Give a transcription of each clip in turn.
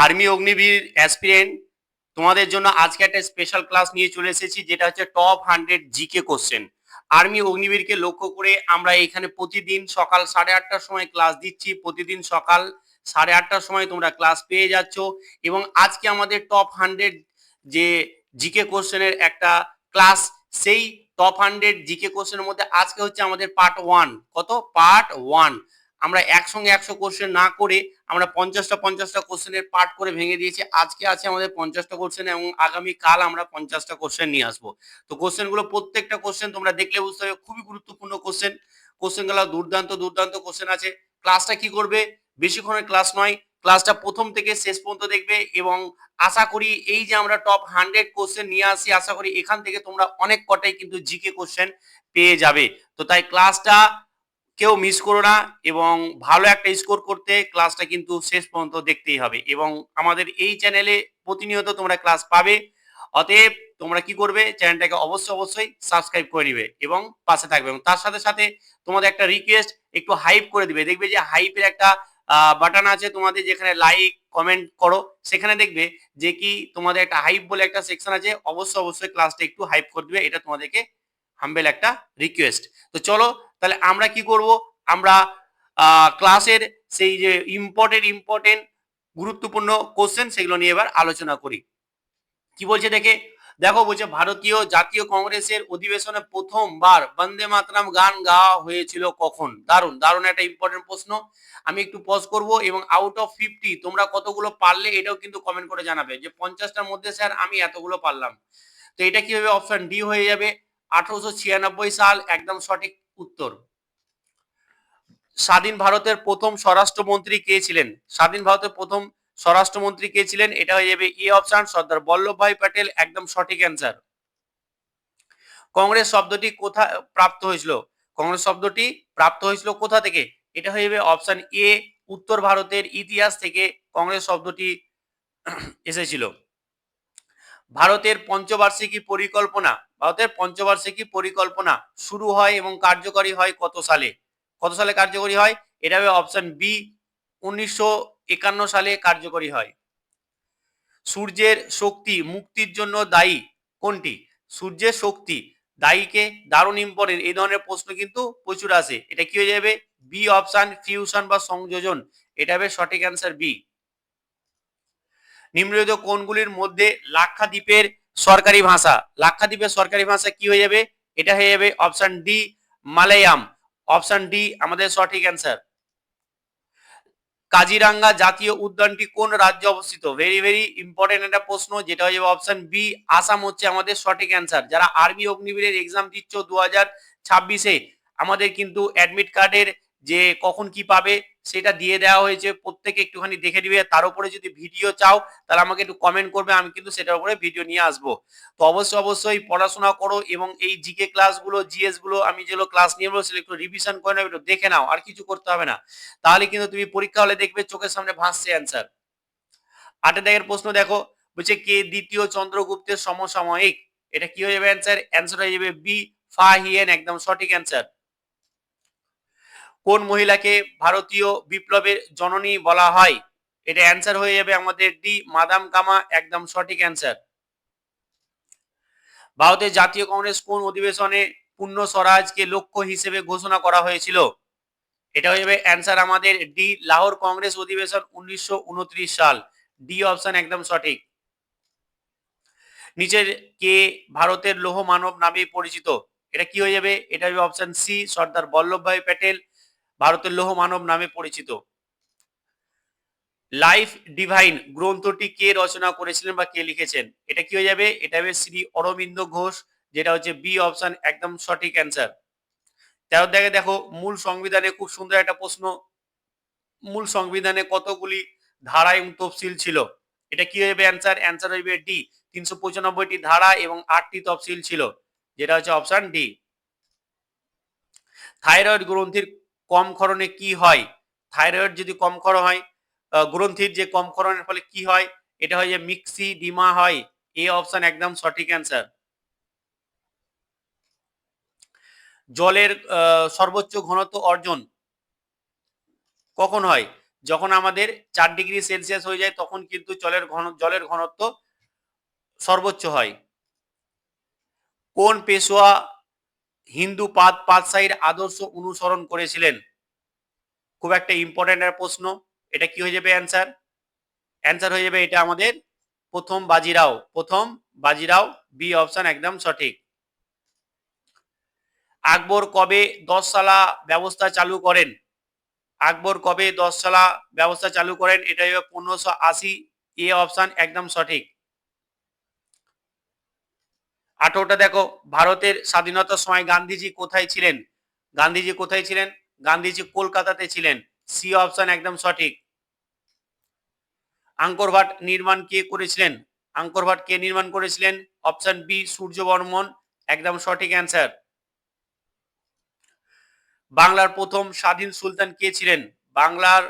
Army Agniveer aspirant তোমাদের জন্য আজকে একটা স্পেশাল ক্লাস নিয়ে চলে এসেছি, যেটা হচ্ছে টপ 100 জিকে কোশ্চেন। আর্মি অগ্নিবীরকে লক্ষ্য করে আমরা এখানে প্রতিদিন সকাল 8:30টার সময় ক্লাস দিচ্ছি। প্রতিদিন সকাল 8:30টার সময় তোমরা ক্লাস পেয়ে যাচ্ছ। এবং আজকে আমাদের টপ 100 যে জিকে কোশ্চেনের একটা ক্লাস, সেই টপ 100 জিকে কোশ্চেনের মধ্যে আজকে হচ্ছে আমাদের পার্ট 1। কত? পার্ট 1। আমরা একসঙ্গে 100 কোশ্চেন না করে আমরা 50টা কোশ্চেনের পার্ট করে ভেঙে দিয়েছি। আজকে আছে আমাদের 50টা কোশ্চেন এবং আগামী কাল আমরা 50টা কোশ্চেন নিয়ে আসবো। তো কোশ্চেনগুলো প্রত্যেকটা কোশ্চেন তোমরা দেখলে বুঝতে হবে খুবই গুরুত্বপূর্ণ কোশ্চেন। কোশ্চেনগুলো দুর্দান্ত কোশ্চেন আছে। ক্লাসটা কি করবে? বেশিক্ষণের ক্লাস নয়, ক্লাসটা প্রথম থেকে শেষ পর্যন্ত দেখবে এবং আশা করি এই যে আমরা টপ 100 কোশ্চেন নিয়ে আসি, আশা করি এখান থেকে তোমরা অনেক কটাই কিন্তু জিকে কোশ্চেন পেয়ে যাবে। তো তাই ক্লাসটা কেউ মিস করো না এবং ভালো একটা স্কোর করতে ক্লাসটা কিন্তু শেষ পর্যন্ত দেখতেই হবে। এবং আমাদের এই চ্যানেলে প্রতিনিয়ত তোমরা ক্লাস পাবে। অতএব তোমরা কি করবে? চ্যানেলটাকে অবশ্যই সাবস্ক্রাইব করে নিবে এবং পাশে থাকবে। এবং তার সাথে সাথে তোমাদের একটা রিকোয়েস্ট, একটু হাইপ করে দিবে। দেখবে যে হাইপের একটা বাটন আছে তোমাদের, যেখানে লাইক কমেন্ট করো, সেখানে দেখবে যে কি তোমাদের একটা হাইপ বলে একটা সেকশন আছে। অবশ্যই ক্লাসটা একটু হাইপ করে দিবে, এটা তোমাদেরকে হাম্বেল একটা রিকোয়েস্ট। তো চলো তাহলে আমরা কি করব, আমরা ক্লাসের সেই যে ইম্পর্টেন্ট গুরুত্বপূর্ণ কোশ্চেন সেগুলো নিয়ে এবার আলোচনা করি। কি বলছে দেখো বলছে, ভারতীয় জাতীয় কংগ্রেসের অধিবেশনে প্রথমবার বন্দে মাতরম গান গাওয়া হয়েছিল কখন? দারুণ একটা ইম্পর্টেন্ট প্রশ্ন। আমি একটু পজ করব এবং আউট অফ 50 তোমরা কতগুলো পারলে এটাও কিন্তু কমেন্ট করে জানাবে যে 50টার মধ্যে স্যার আমি এতগুলো পারলাম। তো এটা কি হবে? অপশন ডি হয়ে যাবে। 1896 সাল একদম সঠিক উত্তর। স্বাধীন ভারতের প্রথম স্বরাষ্ট্রমন্ত্রী কে ছিলেন? স্বাধীন ভারতের প্রথম স্বরাষ্ট্রমন্ত্রী কে ছিলেন? এটা হয়ে যাবে এ অপশন, সর্দার বল্লভভাই প্যাটেল, একদম সঠিক অ্যান্সার। কংগ্রেস শব্দটি কোথায় প্রাপ্ত হয়েছিল? কংগ্রেস শব্দটি প্রাপ্ত হয়েছিল কোথা থেকে? এটা হয়ে যাবে অপশন এ, উত্তর ভারতের ইতিহাস থেকে কংগ্রেস শব্দটি এসেছিল। ভারতের পঞ্চবার্ষিকী পরিকল্পনা শুরু হয় এবং কার্যকরী হয় কত সালে? কত সালে কার্যকরী হয়? এটা হবে অপশন বি, 1951 সালে কার্যকরী হয়। সূর্যের শক্তি মুক্তির জন্য দায়ী কোনটি? সূর্যের শক্তি দায়ীকে? দারুণ ইম্পর্টেন্ট, এই ধরনের প্রশ্ন কিন্তু প্রচুর আসে। এটা কি হয়ে যাবে? বি অপশন, ফিউশন বা সংযোজন। এটা হবে সঠিক অ্যান্সার বি। নিম্নলিখিত কোনগুলির মধ্যে লাক্ষাদ্বীপের সরকারি ভাষা? লাক্ষাদ্বীপের সরকারি ভাষা কি হয়ে যাবে? এটা হয়ে যাবে option D, Malayalam. Option D আমাদের সঠিক অ্যান্সার। কাজিরাঙ্গা জাতীয় উদ্যানটি কোন রাজ্যে অবস্থিত? ভেরি ইম্পর্টেন্ট একটা প্রশ্ন, যেটা হয়ে যাবে অপশন বি, আসাম হচ্ছে আমাদের সঠিক অ্যান্সার। যারা আর্মি অগ্নিবীরের এক্সাম দিচ্ছ 2026-এ, আমাদের কিন্তু অ্যাডমিট কার্ডের যে কখন কি পাবে সেটা দিয়ে দেওয়া হয়েছে, প্রত্যেকে একটুখানি দেখে দিবে। তার উপরে যদি ভিডিও চাও তাহলে আমাকে একটু কমেন্ট করবে, আমি কিন্তু সেটার উপরে ভিডিও নিয়ে আসবো। তো অবশ্যই পড়াশোনা করো এবং এই জিকে ক্লাসগুলো, জিএস গুলো আমি যেগুলো ক্লাস নিয়ে বলবো সেগুলো একটু রিভিশন করে নাও, একটু দেখে নাও, আর কিছু করতে হবে না। তাহলে কিন্তু তুমি পরীক্ষা হলে দেখবে চোখের সামনে ভাসছে অ্যান্সার। 8 দাগের প্রশ্ন দেখো, বলছে কে দ্বিতীয় চন্দ্রগুপ্তের সমসাময়িক? এটা কি হয়ে যাবে অ্যান্সার? অ্যান্সার হয়ে যাবে বি, ফা হিয়েন, একদম সঠিক অ্যান্সার। কোন মহিলাকে ভারতীয় বিপ্লবের জননী বলা হয়? এটা অ্যান্সার হয়ে যাবে আমাদের ডি, মাদাম কামা, একদম সঠিক অ্যান্সার। ভারতের জাতীয় কংগ্রেস কোন অধিবেশনে পূর্ণ স্বরাজকে লক্ষ্য হিসেবে ঘোষণা করা হয়েছিল? এটা হয়ে যাবে অ্যান্সার আমাদের ডি, লাহোর কংগ্রেস অধিবেশন 1929 সাল। ডি অপশন একদম সঠিক। নিচের কে ভারতের লৌহ মানব নামে পরিচিত? এটা কি হয়ে যাবে? এটা হবে অপশন সি, সর্দার বল্লভভাই প্যাটেল ভারতের লৌহ মানব নামে পরিচিত। লাইফ ডিভাইন গ্রন্থটি কে রচনা করেছিলেন বা কে লিখেছেন? এটা কি হয়ে যাবে? এটা হবে শ্রী অরবিন্দ ঘোষ, যেটা হচ্ছে বি অপশন, একদম সঠিক অ্যান্সার। 13 দেখে দেখো, মূল সংবিধানে খুব সুন্দর একটা প্রশ্ন, মূল সংবিধানে কতগুলি ধারা এবং তফসিল ছিল? এটা কি হবে অ্যান্সার? অ্যান্সার হইবে ডি, 395টি ধারা এবং 8টি তফসিল ছিল, যেটা হচ্ছে অপশন ডি। থাইরয়েড গ্রন্থির কম ক্ষরণে কি হয়? থাইরয়েড যদি কম ক্ষরণ হয়, গ্রন্থির যে কম ক্ষরণের ফলে কি হয়? এটা হয় যে মিক্সিডিমা হয়। এ অপশন একদম সঠিক অ্যান্সার। জলের সর্বোচ্চ ঘনত্ব অর্জন কখন হয়? যখন আমাদের 4 ডিগ্রি সেলসিয়াস হয়ে যায় তখন কিন্তু জলের ঘনত্ব সর্বোচ্চ হয়। কোন পেশোয়া হিন্দু পাতশাহীর আদর্শ অনুসরণ করেছিলেন? খুব একটা ইম্পর্টেন্ট প্রশ্ন। এটা কি হয়ে যাবে অ্যান্সার? অ্যান্সার হয়ে যাবে এটা আমাদের প্রথম বাজিরাও বি অপশন একদম সঠিক। আকবর কবে 10 সালা ব্যবস্থা চালু করেন? আকবর কবে 10 সালা ব্যবস্থা চালু করেন? এটা হবে 1580। এ অপশন একদম সঠিক। 18টা দেখো, ভারতের স্বাধীনতার সময় গান্ধীজি কোথায় ছিলেন? গান্ধীজি কোথায় ছিলেন? গান্ধীজি কলকাতাতে ছিলেন। সি অপশন একদম সঠিক। আঙ্কর ভাট নির্মাণ কে করেছিলেন? আঙ্কর ভাট কে নির্মাণ করেছিলেন? অপশন বি সূর্যবর্মন একদম সঠিক অ্যান্সার। বাংলার প্রথম স্বাধীন সুলতান কে ছিলেন? বাংলার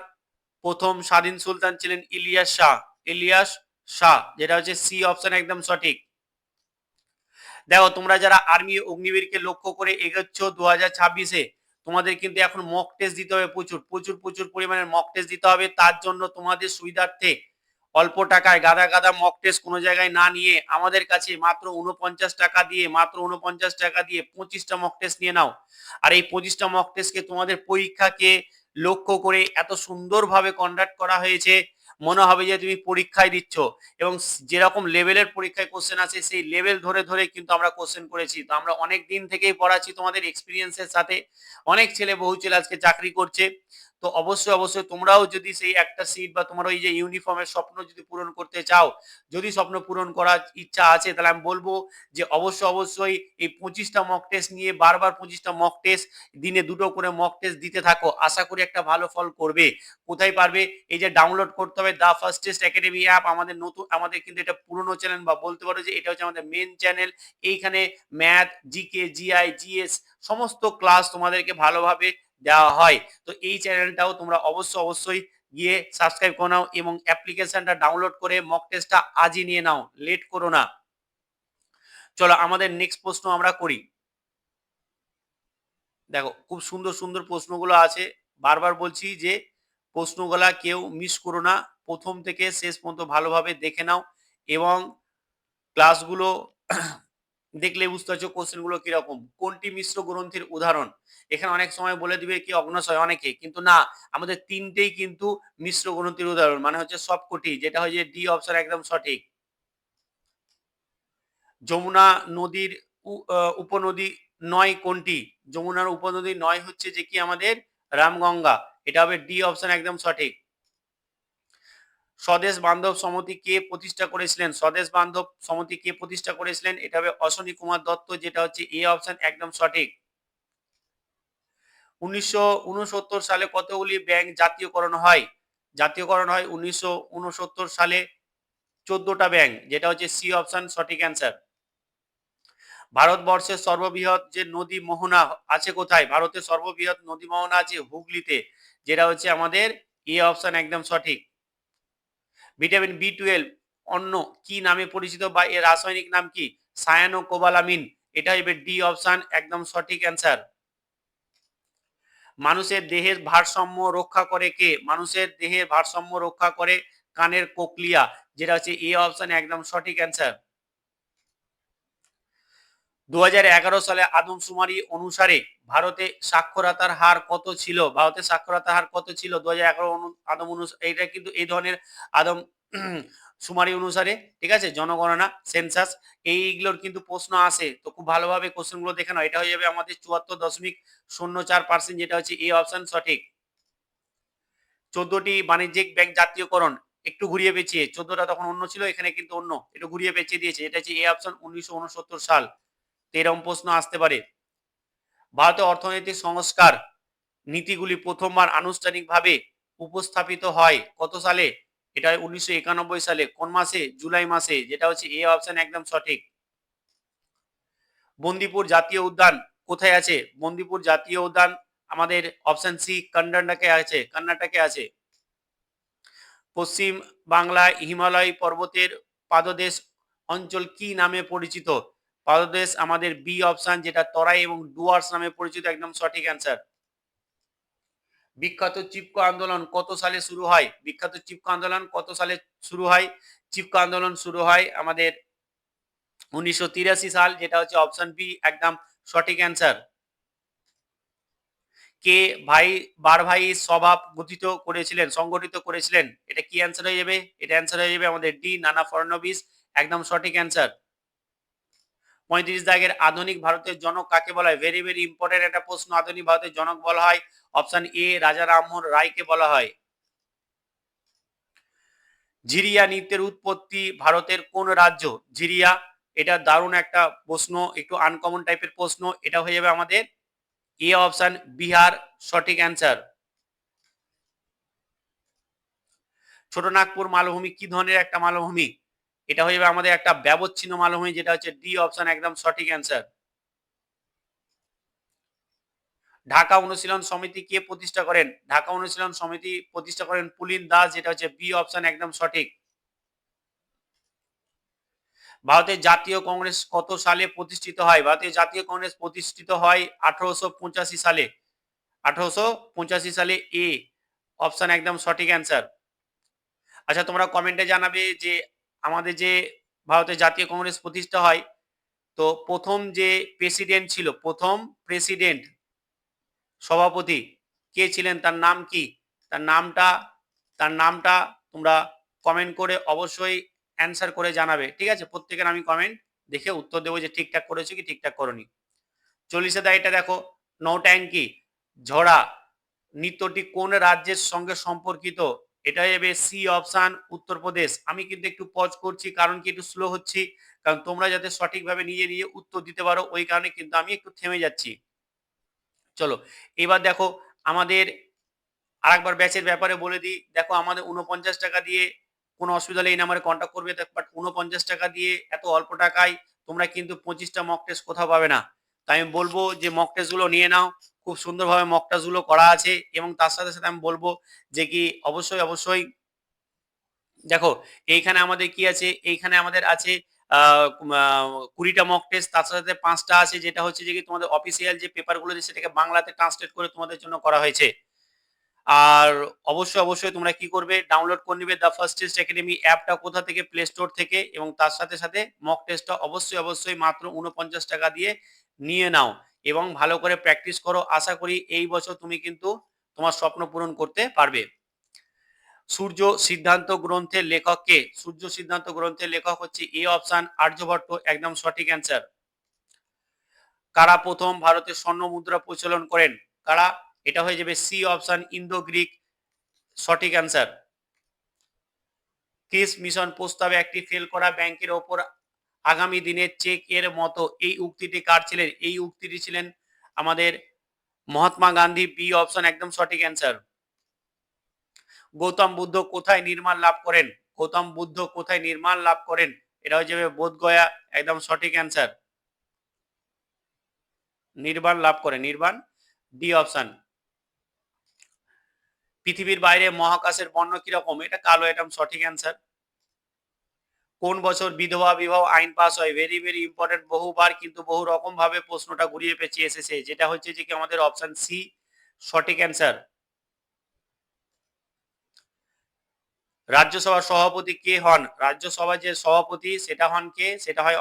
প্রথম স্বাধীন সুলতান ছিলেন ইলিয়াস শাহ। ইলিয়াস শাহ, যেটা হচ্ছে সি অপশন একদম সঠিক। দেখো, তোমরা যারা আর্মি অগ্নিবীরকে লক্ষ্য করে এগোচ্ছ 2026-এ, তোমাদের কিন্তু এখন মক টেস্ট দিতে হবে, প্রচুর প্রচুর প্রচুর পরিমাণে মক টেস্ট দিতে হবে। তার জন্য তোমাদের সুবিধার্থে অল্প টাকায় গাদা গাদা মক টেস্ট কোনো জায়গায় না নিয়ে আমাদের কাছে মাত্র 49 টাকা দিয়ে 25টা মক টেস্ট নিয়ে নাও। আর এই 25টা মক টেস্টকে তোমাদের পরীক্ষাকে লক্ষ্য করে এত সুন্দরভাবে কন্ডাক্ট করা হয়েছে, মনে হবে যে তুমি পরীক্ষায় দিচ্ছ। এবং যেরকম লেভেলের পরীক্ষায় কোশ্চেন আছে সেই লেভেল ধরে ধরে কিন্তু আমরা কোশ্চেন করেছি। তো আমরা অনেক দিন থেকেই পড়াচ্ছি তোমাদের এক্সপিরিয়েন্সের সাথে। অনেক ছেলে, বহু ছেলে আজকে চাকরি করছে। তো অবশ্যই অবশ্যই তোমরাও যদি সেই একটা সিট বা তোমার ওই যে ইউনিফর্মের স্বপ্ন যদি পূরণ করতে চাও, যদি স্বপ্ন পূরণ করার ইচ্ছা আছে, তাহলে আমি বলবো যে অবশ্যই অবশ্যই এই 25টা মক টেস্ট নিয়ে বারবার 25টা মক টেস্ট, দিনে 2টো করে মক টেস্ট দিতে থাকো। আশা করি একটা ভালো ফল করবে। কোথায় পারবে? এই যে ডাউনলোড করতে হবে the first test academy app. আমাদের কিন্তু এটা পুরনো চ্যানেল, বা বলতে পারো যে এটা হচ্ছে আমাদের মেন চ্যানেল। এইখানে ম্যাথ, জিকে, জিআই, জিএস সমস্ত ক্লাস তোমাদেরকে ভালোভাবে দেওয়া হয়। তো এই চ্যানেলটাও তোমরা অবশ্যই গিয়ে সাবস্ক্রাইব করে নাও এবং অ্যাপ্লিকেশনটা ডাউনলোড করে মক টেস্টটা আজই নিয়ে নাও, লেট করো না। চলো আমাদের নেক্সট প্রশ্ন আমরা করি। দেখো, খুব সুন্দর সুন্দর প্রশ্নগুলো আছে। বারবার বলছি যে প্রশ্নগুলা কেউ মিস করো না, প্রথম থেকে শেষ পর্যন্ত ভালোভাবে দেখে নাও এবং ক্লাসগুলো দেখলে বুঝতে পারছো কোশ্চেনগুলো কিরকম। কোনটি মিশ্র গ্রন্থির উদাহরণ? এখানে অনেক সময় বলে দিবে কি অগ্ন্যাশয় অনেকে, কিন্তু না, আমাদের তিনটেই কিন্তু মিশ্র গ্রন্থির উদাহরণ, মানে হচ্ছে সবকটি, যেটা হয় যে ডি অপশন একদম সঠিক। যমুনা নদীর উপনদী নয় কোনটি? যমুনার উপনদী নয় হচ্ছে যে কি আমাদের রামগঙ্গা। এটা হবে ডি অপশন একদম সঠিক। স্বদেশ বান্ধব সমিতি কে প্রতিষ্ঠা করেছিলেন? স্বদেশ বান্ধব সমিতি কে প্রতিষ্ঠা করেছিলেন? এটা হবে অশ্বনী কুমার দত্ত, যেটা হচ্ছে এ অপশন একদম সঠিক। 1969 সালে কতগুলি ব্যাংক জাতীয়করণ হয়? জাতীয়করণ হয় 1969 সালে 14টা ব্যাংক, যেটা হচ্ছে সি অপশন সঠিক অ্যান্সার। ভারতবর্ষের সর্ববৃহৎ যে নদী মোহনা আছে কোথায়? ভারতের সর্ববৃহৎ নদী মোহনা আছে হুগলিতে, যেটা হচ্ছে আমাদের এ অপশন একদম সঠিক। ভিটামিন বি 12 অন্য কি নামে পরিচিত বা এর রাসায়নিক নাম কি? সায়ানোকোবালামিন। এটা হবে ডি অপশন একদম সঠিক অ্যান্সার। মানুষের দেহের ভারসাম্য রক্ষা করে কে? মানুষের দেহের ভারসাম্য রক্ষা করে কানের কোকলিয়া, যেটা হচ্ছে এ অপশন একদম সঠিক অ্যান্সার। 2011 সালে আদমশুমারি অনুসারে ভারতে সাক্ষরতার হার কত ছিল? ভারতের সাক্ষরতার হার কত ছিল 2011 আদম অনুসারে? এটা কিন্তু এই ধরনের আদম শুমারি অনুসারে, ঠিক আছে, জনগণনা সেন্সাস, এইগুলোর কিন্তু প্রশ্ন আসে। তো খুব ভালোভাবে কোশ্চেন গুলো দেখে নাও। এটা হয়ে যাবে আমাদের 74.04%, যেটা হচ্ছে এ অপশন সঠিক। 14টি বাণিজ্যিক ব্যাংক জাতীয়করণ, একটু ঘুরিয়ে পেঁচিয়ে, 14টা তখন অন্য ছিল, এখানে কিন্তু অন্য, একটু ঘুরিয়ে পেঁচিয়ে দিয়েছে। এটা হচ্ছে এ অপশন 1969 সাল। এরকম প্রশ্ন আসতে পারে। ভারতের অর্থনৈতিক সংস্কার নীতিগুলি প্রথমবার আনুষ্ঠানিকভাবে উপস্থাপিত হয় কত সালে? এটা 1991 সালে। কোন মাসে? জুলাই মাসে, যেটা হচ্ছে এ অপশন একদম সঠিক। বন্দিপুর জাতীয় উদ্যান কোথায় আছে? বন্দিপুর জাতীয় উদ্যান আমাদের অপশন সি কর্ণাটকে আছে। পশ্চিম বাংলায় হিমালয় পর্বতের পাদদেশ অঞ্চল কি নামে পরিচিত? পাদদেশ আমাদের বি অপশন, যেটা তরাই এবং ডুয়ার্স নামে পরিচিত, একদম সঠিক অ্যান্সার। বিখ্যাত চিপকো আন্দোলন কত সালে শুরু হয়? বিখ্যাত চিপকো আন্দোলন কত সালে শুরু হয়? চিপকো আন্দোলন শুরু হয় আমাদের 1983 সাল, যেটা হচ্ছে অপশন বি একদম সঠিক অ্যান্সার। কে ভাই বারভাই স্বভাব সংগঠিত করেছিলেন? এটা কি অ্যান্সার হয়ে যাবে? এটা অ্যান্সার হয়ে যাবে আমাদের ডি নানা ফডনবিস, একদম সঠিক অ্যান্সার। 35 দাগের আধুনিক ভারতের জনক কাকে বলা হয়? ভেরি ভেরি ইম্পর্টেন্ট একটা প্রশ্ন। আধুনিক ভারতের জনক বলা হয় অপশন এ রাজা রামমোহন রায়কে বলা হয়। ঝিরিয়া নৃত্যের উৎপত্তি ভারতের কোন রাজ্য? ঝিরিয়া, এটা দারুণ একটা প্রশ্ন, একটু আনকমন টাইপের প্রশ্ন। এটা হয়ে যাবে আমাদের এ অপশন বিহার, সঠিক অ্যান্সার। ছোটনাগপুর মালভূমি কি ধরনের একটা মালভূমি? এটা হয়ে যাবে আমাদের একটা ব্যবচ্ছিন্ন মালভূমি, যেটা হচ্ছে ডি অপশন একদম সঠিক অ্যান্সার। ঢাকা অনুশীলন সমিতি কে প্রতিষ্ঠা করেন? ঢাকা অনুশীলন সমিতি প্রতিষ্ঠা করেন পুলিন দাস, যেটা হচ্ছে বি অপশন একদম সঠিক। ভারতের জাতীয় কংগ্রেস কত সালে প্রতিষ্ঠিত হয়? ভারতের জাতীয় কংগ্রেস প্রতিষ্ঠিত হয় 1885 সালে। 1885 সালে, এ অপশন একদম সঠিক অ্যান্সার। আচ্ছা, তোমরা কমেন্টে জানাবে যে আমাদের যে ভারতের জাতীয় কংগ্রেস প্রতিষ্ঠা হয়, তো প্রথম যে প্রেসিডেন্ট ছিল, প্রথম প্রেসিডেন্ট সভাপতি কে ছিলেন, তার নাম কি? তার নামটা তার নামটা তোমরা কমেন্ট করে অবশ্যই অ্যান্সার করে জানাবে, ঠিক আছে? প্রত্যেকের আমি কমেন্ট দেখে উত্তর দেবো যে ঠিকঠাক করেছো কি ঠিকঠাক করোনি। 40 এটা দেখো, নৌট্যাঙ্কি ঝরা নৃত্যটি কোন রাজ্যের সঙ্গে সম্পর্কিত? এটা হবে সি অপশন উত্তরপ্রদেশ। আমি কিন্তু একটু পজ করছি, কারণ কি একটু স্লো হচ্ছি, কারণ তোমরা যাতে সঠিকভাবে নিজে নিজে উত্তর দিতে পারো, ওই কারণে কিন্তু আমি একটু থেমে যাচ্ছি। চলো, এবার দেখো আমাদের আরেকবার ব্যাচের ব্যাপারে বলে দিই। দেখো, আমাদের 49 টাকা দিয়ে, কোনো অসুবিধা হলে এই নাম্বারে কন্ট্যাক্ট করবে, বাট 49 টাকা দিয়ে এত অল্প টাকায় তোমরা কিন্তু 25টা মক টেস্ট কোথাও পাবে না। তাই আমি বলবো যে মক টেস্ট গুলো নিয়ে নাও, খুব সুন্দরভাবে মক টেস্ট গুলো করা আছে। এবং তার সাথে সাথে আমি বলবো যে কি অবশ্যই অবশ্যই দেখো, এইখানে আমাদের কি আছে, এইখানে আমাদের আছে 20টা মক টেস্ট, তার সাথে 5টা আছে যেটা হচ্ছে যে কি তোমাদের অফিসিয়াল যে পেপার গুলো, সেটাকে বাংলাতে ট্রান্সলেট করে তোমাদের জন্য করা হয়েছে। আর অবশ্যই অবশ্যই তোমরা কি করবে, ডাউনলোড করে নিবে দ্য ফার্স্ট টেস্ট একাডেমি অ্যাপটা, কোথা থেকে? প্লে স্টোর থেকে। এবং তার সাথে সাথে মক টেস্টটা অবশ্যই অবশ্যই মাত্র 49 টাকা দিয়ে নিয়ে নাও এবং ভালো করে প্র্যাকটিস করো। আশা করি এই বছর তুমি কিন্তু তোমার স্বপ্ন পূরণ করতে পারবে। সূর্য সিদ্ধান্ত গ্রন্থের লেখক কে? সূর্য সিদ্ধান্ত গ্রন্থের লেখক হচ্ছে এ অপশন আর্যভট্ট, একদম সঠিক অ্যান্সার। কারা প্রথম ভারতে স্বর্ণ মুদ্রা প্রচলন করেন? কারা? এটা হয়ে যাবে সি অপশন ইন্দো গ্রিক, সঠিক অ্যান্সার। ক্রিস মিশন প্রস্তাবে একটি ফেল করা ব্যাংকের ওপর আগামী দিনের চেক এর মতো, এই উক্তিটি কার ছিলেন? এই উক্তিটি ছিলেন আমাদের মহাত্মা গান্ধী, বি অপশন একদম সঠিক অ্যান্সার। গৌতম বুদ্ধ কোথায় নির্মাণ লাভ করেন? গৌতম বুদ্ধ কোথায় নির্মাণ লাভ করেন? এটা হয়ে যাবে বোধগয়া, একদম সঠিক অ্যান্সার। নির্বাণ লাভ করে, নির্বাণ, ডি অপশন। পৃথিবীর বাইরে মহাকাশের বর্ণ কিরকম? এটা কালো, একদম সঠিক অ্যান্সার। কোন বছর বিধবা বিবাহ আইন পাস হয়? ভেরি ভেরি ইম্পর্টেন্ট, বহুবার কিন্তু বহু রকম ভাবে প্রশ্নটা ঘুরিয়ে পেঁচিয়ে এসেছে, যেটা হচ্ছে যে কি আমাদের অপশন সি, সঠিক অ্যান্সার। রাজ্যসভার সভাপতি কে হন? রাজ্যসভার যে সভাপতি সেটা হন কে? সেটা হয়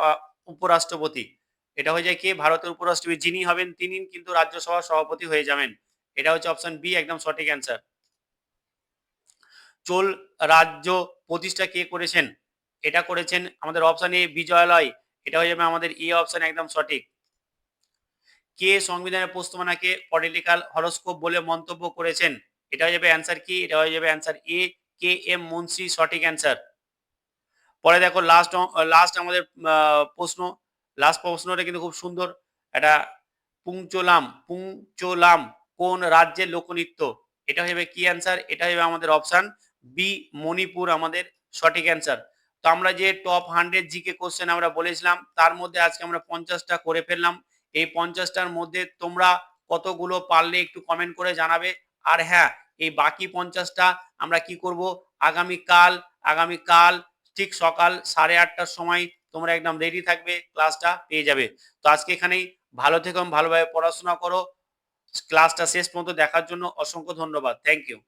উপরাষ্ট্রপতি। এটা হয়ে যায় কে? ভারতের উপরাষ্ট্রপতি যিনি হবেন তিনি কিন্তু রাজ্যসভার সভাপতি হয়ে যাবেন। এটা হচ্ছে অপশন বি, একদম সঠিক অ্যান্সার। চোল রাজ্য প্রতিষ্ঠা কে করেছেন? এটা করেছেন আমাদের অপশন এ বিজয়ালয়। এটা হয়ে যাবে আমাদের এ অপশন, একদম সঠিক। কে সংবিধানের প্রস্তাবনাকে পলিটিক্যাল হরোস্কোপ বলে মন্তব্য করেছেন? এটা হয়ে যাবে অ্যান্সার কি? এটা হয়ে যাবে অ্যান্সার এ, কে এম মুন্সি, সঠিক অ্যান্সার। পরে দেখো লাস্ট লাস্ট আমাদের প্রশ্ন, লাস্ট প্রশ্নটা কিন্তু খুব সুন্দর। এটা পুংচোলাম কোন রাজ্যের লোকনৃত্য? এটা হবে কি অ্যান্সার? এটা হবে আমাদের অপশন বি, মণিপুর, আমাদের সঠিক অ্যান্সার। তো আমরা যে টপ 100 জিকে কোশ্চেন আমরা বলেছিলাম, তার মধ্যে আজকে আমরা 50টা করে ফেললাম। এই 50টার মধ্যে তোমরা কতগুলো পারলে একটু কমেন্ট করে জানাবে। আর হ্যাঁ, এই বাকি 50টা আমরা কি করব, আগামীকাল আগামীকাল ঠিক সকাল 8:30টার সময় তোমরা একদম রেডি থাকবে, ক্লাসটা পেয়ে যাবে। তো আজকে এখানেই, ভালো থেকো, ভালোভাবে পড়াশোনা করো। ক্লাসটা শেষ পর্যন্ত দেখার জন্য অসংখ্য ধন্যবাদ। Thank you.